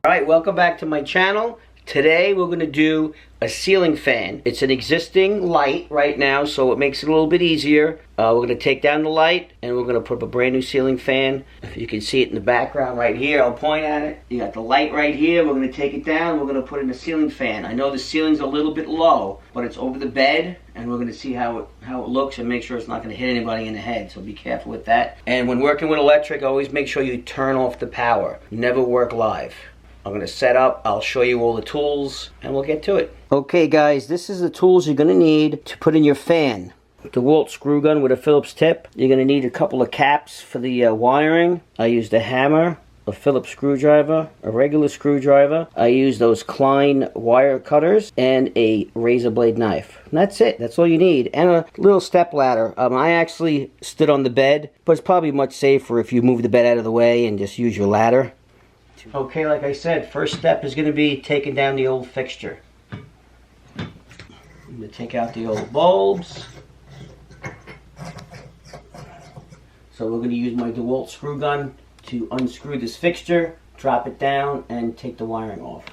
Alright, welcome back to my channel. Today we're going to do a ceiling fan. It's an existing light right now, so it makes it a little bit easier. We're going to take down the light and we're going to put up a brand new ceiling fan. If you can see it in the background right here, I'll point at it. You got the light right here. We're going to take it down. We're going to put in a ceiling fan. I know the ceiling's a little bit low, but it's over the bed, and we're going to see how it looks and make sure it's not going to hit anybody in the head, so be careful with that. And when working with electric, always make sure you turn off the power. Never work live. I'm going to set up, I'll show you all the tools, and we'll get to it. Okay guys, this is the tools you're going to need to put in your fan. The DeWalt screw gun with a Phillips tip. You're going to need a couple of caps for the wiring. I used a hammer, a Phillips screwdriver, a regular screwdriver. I used those Klein wire cutters, and a razor blade knife. And that's it. That's all you need. And a little step ladder. I actually stood on the bed, but it's probably much safer if you move the bed out of the way and just use your ladder. Okay, like I said, first step is going to be taking down the old fixture. I'm going to take out the old bulbs. So we're going to use my DeWalt screw gun to unscrew this fixture, drop it down, and take the wiring off.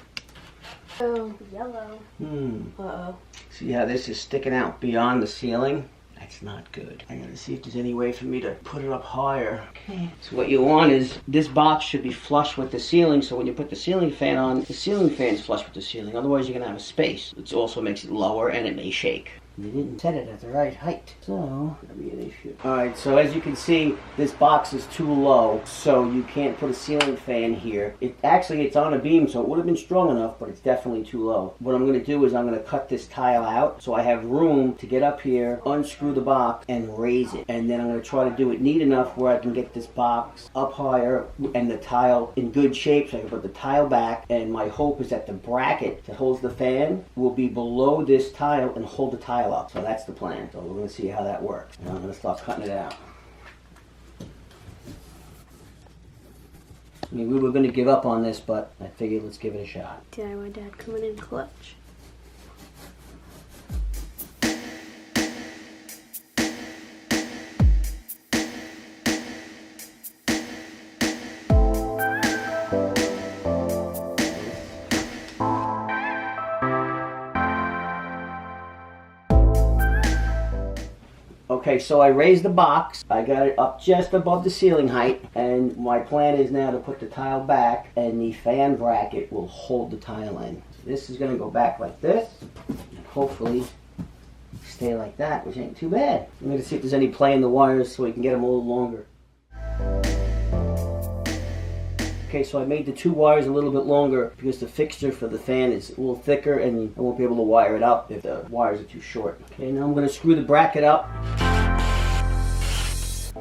Oh, yellow. Uh-oh. See how this is sticking out beyond the ceiling? That's not good. I'm gonna see if there's any way for me to put it up higher. Okay. So what you want is, this box should be flush with the ceiling, so when you put the ceiling fan on, the ceiling fan's flush with the ceiling. Otherwise you're gonna have a space. It also makes it lower and it may shake. You didn't set it at the right height, so that'll be an issue. Alright, so as you can see, this box is too low, so you can't put a ceiling fan here. It's on a beam, so it would have been strong enough, but it's definitely too low. What I'm going to do is I'm going to cut this tile out, so I have room to get up here, unscrew the box, and raise it. And then I'm going to try to do it neat enough where I can get this box up higher and the tile in good shape, so I can put the tile back. And my hope is that the bracket that holds the fan will be below this tile and hold the tile up. So that's the plan. So we're going to see how that works. And I'm going to start cutting it out. I mean, we were going to give up on this, but I figured let's give it a shot. DIY Dad coming in clutch. Okay, so I raised the box. I got it up just above the ceiling height, and my plan is now to put the tile back, and the fan bracket will hold the tile in. So this is going to go back like this, and hopefully stay like that, which ain't too bad. I'm going to see if there's any play in the wires so we can get them a little longer. Okay, so I made the two wires a little bit longer because the fixture for the fan is a little thicker and I won't be able to wire it up if the wires are too short. Okay, now I'm going to screw the bracket up.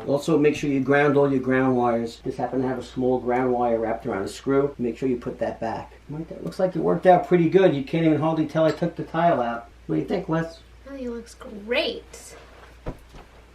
Also, make sure you ground all your ground wires. Just happen to have a small ground wire wrapped around a screw. Make sure you put that back. Right, that looks like it worked out pretty good. You can't even hardly tell I took the tile out. What do you think, Wes? Oh, he looks great.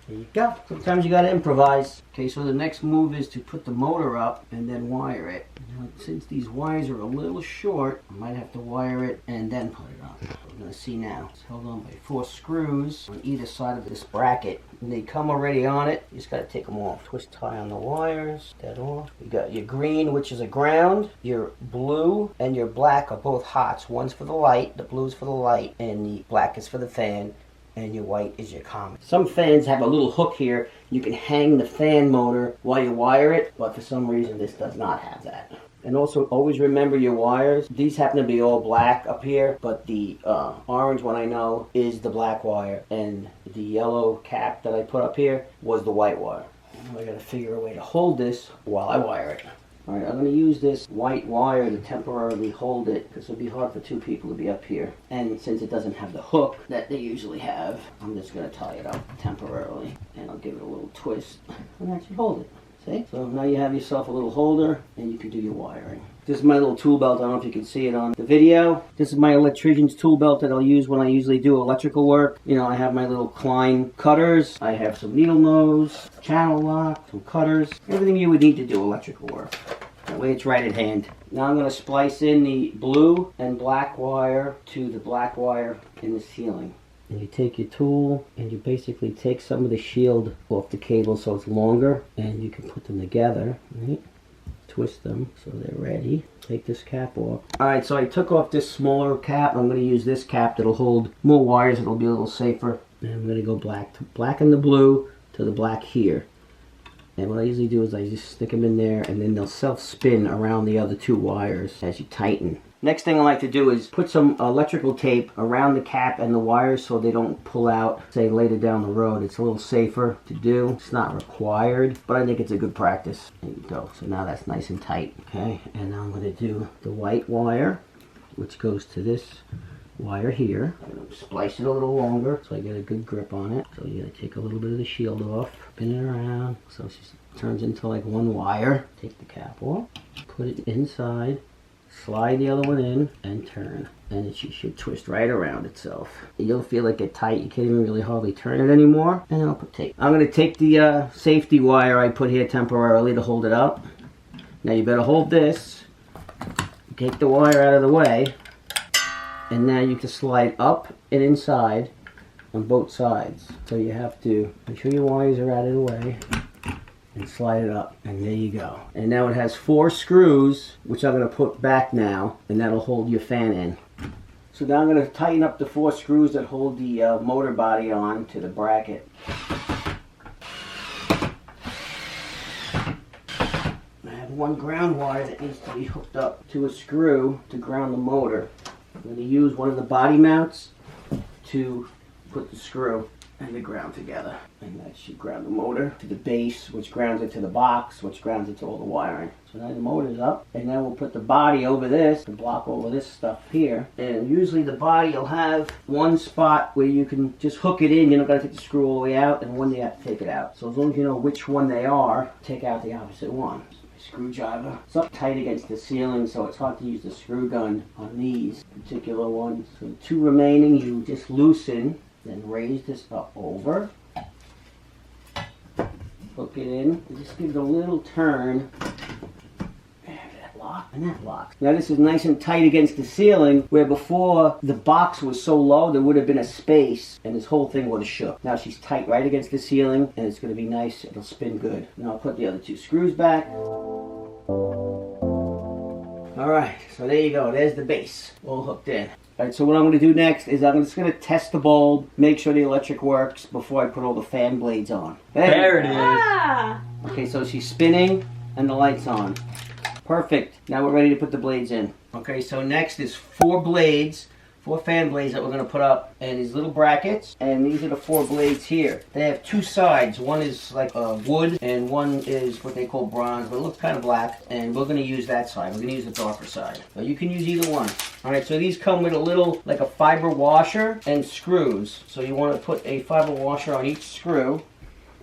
There you go. Sometimes you gotta improvise. Okay, so the next move is to put the motor up and then wire it. Now, since these wires are a little short, I might have to wire it and then put it up. We're gonna see now. It's held on by 4 screws on either side of this bracket. And they come already on it. You just gotta take them off. Twist tie on the wires. That off. You got your green, which is a ground. Your blue and your black are both hots. One's for the light, the blue's for the light, and the black is for the fan. And your white is your common. Some fans have a little hook here. You can hang the fan motor while you wire it, but for some reason this does not have that. And also always remember your wires. These happen to be all black up here, but the orange one I know is the black wire, and the yellow cap that I put up here was the white wire. Now I gotta figure a way to hold this while I wire it. Alright, I'm going to use this white wire to temporarily hold it, because it'll be hard for 2 people to be up here. And since it doesn't have the hook that they usually have, I'm just going to tie it up temporarily. And I'll give it a little twist and actually hold it. See? So now you have yourself a little holder, and you can do your wiring. This is my little tool belt. I don't know if you can see it on the video. This is my electrician's tool belt that I'll use when I usually do electrical work. You know, I have my little Klein cutters. I have some needle nose, channel lock, some cutters. Everything you would need to do electrical work. That way it's right at hand. Now I'm going to splice in the blue and black wire to the black wire in the ceiling. And you take your tool and you basically take some of the shield off the cable so it's longer, and you can put them together, right? twist them so they're ready. Take this cap off. Alright, so I took off this smaller cap. I'm going to use this cap that'll hold more wires. It'll be a little safer. And I'm going to go black and the blue to the black here. And what I usually do is I just stick them in there, and then they'll self-spin around the other two wires as you tighten. Next thing I like to do is put some electrical tape around the cap and the wires so they don't pull out, say, later down the road. It's a little safer to do. It's not required, but I think it's a good practice. There you go. So now that's nice and tight. Okay, and now I'm going to do the white wire, which goes to this wire here. I'm going to splice it a little longer so I get a good grip on it. So you got to take a little bit of the shield off, spin it around so she turns into like one wire. Take the cap off, put it inside, slide the other one in, and turn. And it should twist right around itself. You'll feel like it's tight. You can't even really hardly turn it anymore. And then I'll put tape. I'm going to take the safety wire I put here temporarily to hold it up. Now you better hold this. Take the wire out of the way. And now you can slide up and inside on both sides. So you have to make sure your wires are out of the way and slide it up. And there you go. And now it has 4 screws, which I'm going to put back now, and that'll hold your fan in. So now I'm going to tighten up the 4 screws that hold the motor body on to the bracket. I have one ground wire that needs to be hooked up to a screw to ground the motor. I'm going to use one of the body mounts to put the screw and the ground together. And that should ground the motor to the base, which grounds it to the box, which grounds it to all the wiring. So now the motor's up, and then we'll put the body over this to block over this stuff here. And usually the body will have one spot where you can just hook it in. You don't got to take the screw all the way out, and one you have to take it out. So as long as you know which one they are, take out the opposite one. Screwdriver. It's up tight against the ceiling, so it's hard to use the screw gun on these particular ones. So the 2 remaining you just loosen, then raise this up over, hook it in, and just give it a little turn. That lock and that lock. Now this is nice and tight against the ceiling, where before the box was so low there would have been a space and this whole thing would have shook. Now she's tight right against the ceiling, and it's going to be nice. It'll spin good. Now I'll put the other 2 screws back. Alright, so there you go. There's the base all hooked in. Alright, so what I'm going to do next is I'm just going to test the bulb, make sure the electric works before I put all the fan blades on. There it is. Ah! Okay, so she's spinning and the light's on. Perfect. Now we're ready to put the blades in. Okay, so next is 4 blades. 4 fan blades that we're going to put up, and these little brackets, and these are the 4 blades here. They have 2 sides. One is like wood, and one is what they call bronze, but it looks kind of black, and we're going to use that side. We're going to use the darker side. But you can use either one. Alright, so these come with a little, like a fiber washer and screws. So you want to put a fiber washer on each screw.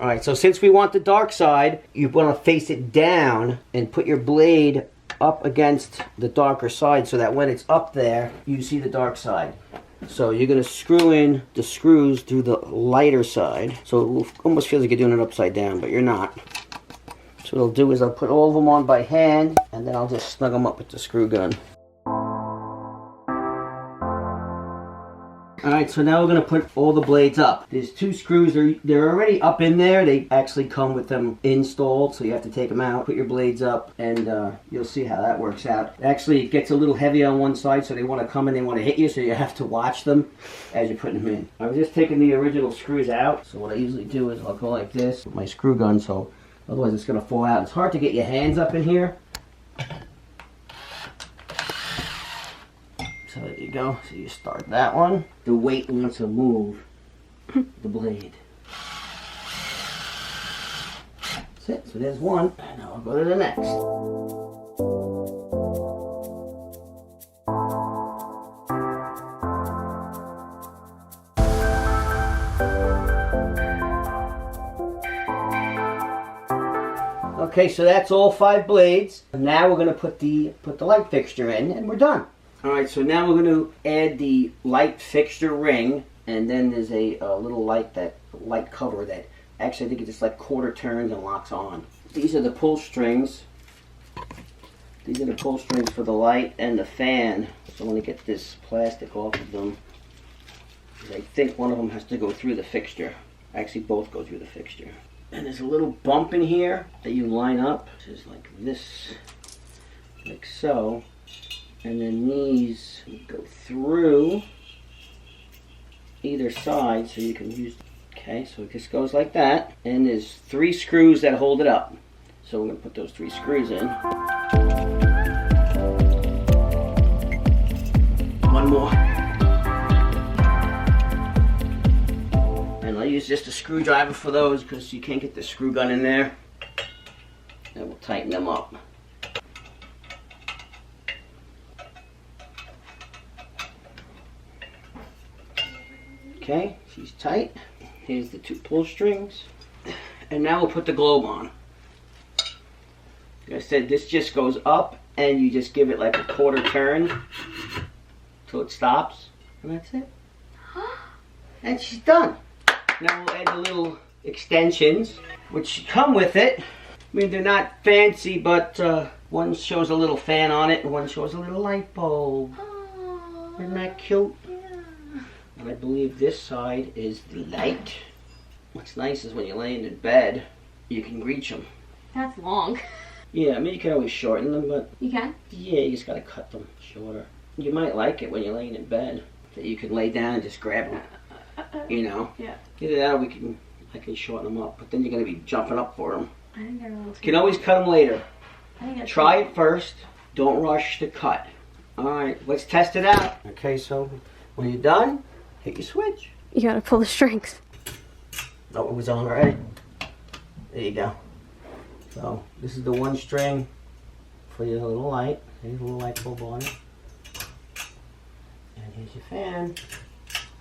Alright, so since we want the dark side, you want to face it down and put your blade up against the darker side so that when it's up there, you see the dark side. So you're going to screw in the screws through the lighter side. So it almost feels like you're doing it upside down, but you're not. So what I'll do is I'll put all of them on by hand, and then I'll just snug them up with the screw gun. Alright, so now we're going to put all the blades up. There's 2 screws, they're already up in there. They actually come with them installed, so you have to take them out, put your blades up, and you'll see how that works out. Actually, it gets a little heavy on one side, so they want to come and they want to hit you, so you have to watch them as you're putting them in. I was just taking the original screws out, so what I usually do is I'll go like this with my screw gun, so otherwise it's going to fall out. It's hard to get your hands up in here. So there you go. So you start that one. The weight wants to move the blade. That's it. So there's one. And now I'll go to the next. Okay, so that's all 5 blades. And now we're going to put the light fixture in, and we're done. Alright, so now we're going to add the light fixture ring, and then there's a little light cover that actually I think it just like quarter turns and locks on. These are the pull strings. These are the pull strings for the light and the fan. So I want to get this plastic off of them, because I think one of them has to go through the fixture. Actually, both go through the fixture. And there's a little bump in here that you line up. This is like this. like so. And then these go through either side so you can use. Okay, so it just goes like that. And there's 3 screws that hold it up. So we're going to put those 3 screws in. One more. And I'll use just a screwdriver for those because you can't get the screw gun in there. And we'll tighten them up. Okay, she's tight. Here's the 2 pull strings. And now we'll put the globe on. Like I said, this just goes up and you just give it like a quarter turn till it stops. And that's it. And she's done. Now we'll add the little extensions, which come with it. I mean, they're not fancy, but one shows a little fan on it and one shows a little light bulb. Isn't that cute? And I believe this side is the light. What's nice is when you're laying in bed, you can reach them. That's long. Yeah, I mean, you can always shorten them, but... You can? Yeah, you just gotta cut them shorter. You might like it when you're laying in bed, that you can lay down and just grab them, you know? Yeah. Either that or I can shorten them up, but then you're gonna be jumping up for them. I think they're a little You can always cut them later. I think Try it first. Don't rush the cut. Alright, let's test it out. Okay, so when you're done, hit your switch. You gotta pull the strings. Oh, it was on already. There you go. So this is the 1 string for your little light. There's a little light bulb on it. And here's your fan.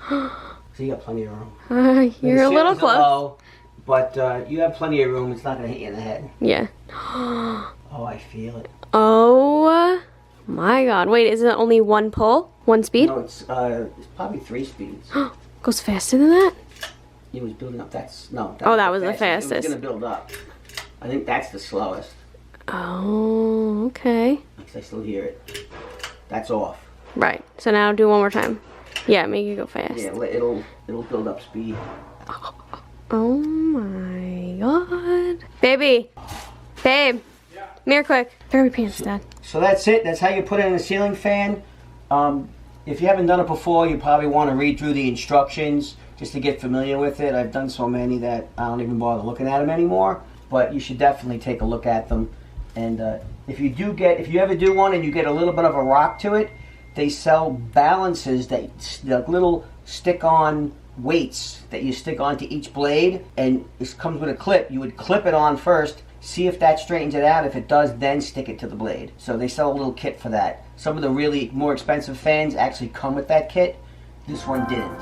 So you got plenty of room. You're a little close. Low, but you have plenty of room. It's not going to hit you in the head. Yeah. Oh, I feel it. Oh my god. Wait, is it only 1 pull? 1 speed? No, it's probably 3 speeds. Goes faster than that? It was building up. That was the fastest. It was going to build up. I think that's the slowest. Oh, okay. Because I still hear it. That's off. Right. So now do 1 more time. Yeah, make it go fast. Yeah, it'll build up speed. Oh my god. Baby. Babe. Yeah. Come here quick. Fairy pants, Dad. So that's it. That's how you put in a ceiling fan. If you haven't done it before, you probably want to read through the instructions just to get familiar with it. I've done so many that I don't even bother looking at them anymore. But you should definitely take a look at them. And if you ever do one and you get a little bit of a rock to it, they sell balances that like little stick-on weights that you stick onto each blade, and this comes with a clip. You would clip it on first, see if that straightens it out. If it does, then stick it to the blade. So they sell a little kit for that. Some of the really more expensive fans actually come with that kit. This one didn't.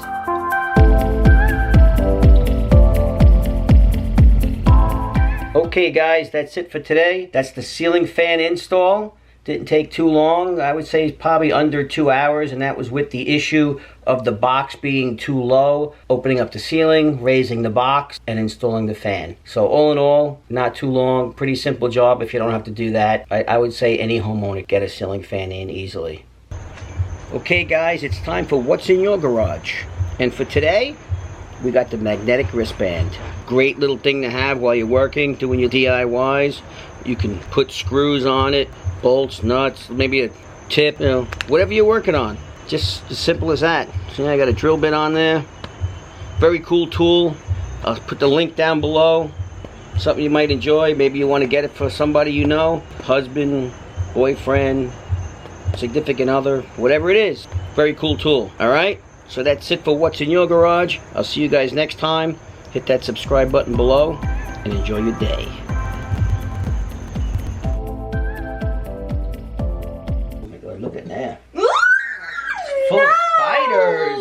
Okay guys, that's it for today. That's the ceiling fan install. Didn't take too long. I would say probably under 2 hours, and that was with the issue of the box being too low, opening up the ceiling, raising the box, and installing the fan. So all in all, not too long. Pretty simple job if you don't have to do that. I would say any homeowner get a ceiling fan in easily. Okay guys, it's time for What's in Your Garage. And for today, we got the magnetic wristband. Great little thing to have while you're working, doing your DIYs. You can put screws on it, bolts, nuts, maybe a tip, you know, whatever you're working on. Just as simple as that. So now I got a drill bit on there. Very cool tool. I'll put the link down below. Something you might enjoy. Maybe you want to get it for somebody you know. Husband, boyfriend, significant other, whatever it is. Very cool tool, alright? So that's it for What's in Your Garage. I'll see you guys next time. Hit that subscribe button below and enjoy your day. Oh my god, look at that. Full of spiders.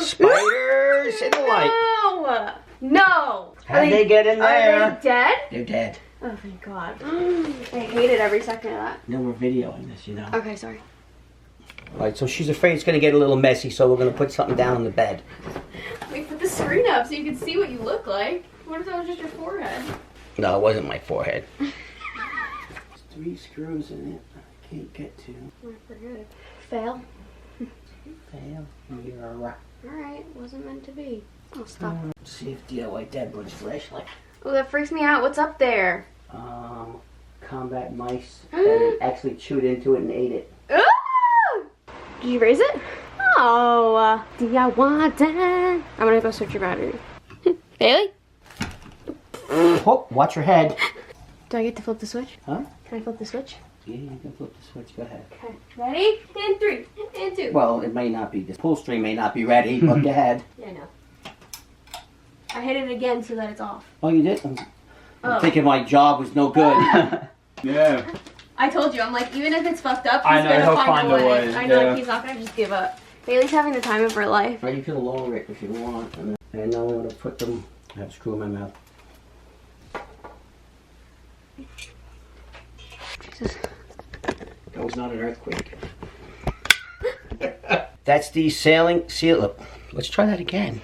Spiders in the light. No. How'd they get in there? Are they dead? They're dead. Oh, thank God. I hated every second of that. No, we're videoing this, you know. Okay, sorry. Alright, so she's afraid it's going to get a little messy, so we're going to put something down on the bed. Wait, put the screen up so you can see what you look like. What if that was just your forehead? No, it wasn't my forehead. There's 3 screws in it I can't get to. I forget it. Fail. Fail. You're a rock. Alright, wasn't meant to be. Oh, stop. See if DIY Dad brings flashlight. Oh, that freaks me out. What's up there? combat mice and actually chewed into it and ate it. Did you raise it? Oh, do ya want that? I'm gonna go switch your battery. Bailey? Oh, watch your head. Do I get to flip the switch? Huh? Can I flip the switch? Yeah, you can flip the switch. Go ahead. Okay. Ready? And 3, and 2. Well, it may not be. The pull string may not be ready, but go ahead. Yeah, I know. I hit it again so that it's off. Oh, you did? I'm thinking my job was no good. Yeah. I told you, I'm like, even if it's fucked up, I he's know, gonna he'll find a way. I know, yeah. he's not gonna just give up. Bailey's having the time of her life. Or you can lower it if you want. And now I'm going to put them... I have a screw in my mouth. Jesus. That was not an earthquake. That's the sailing seal. Let's try that again.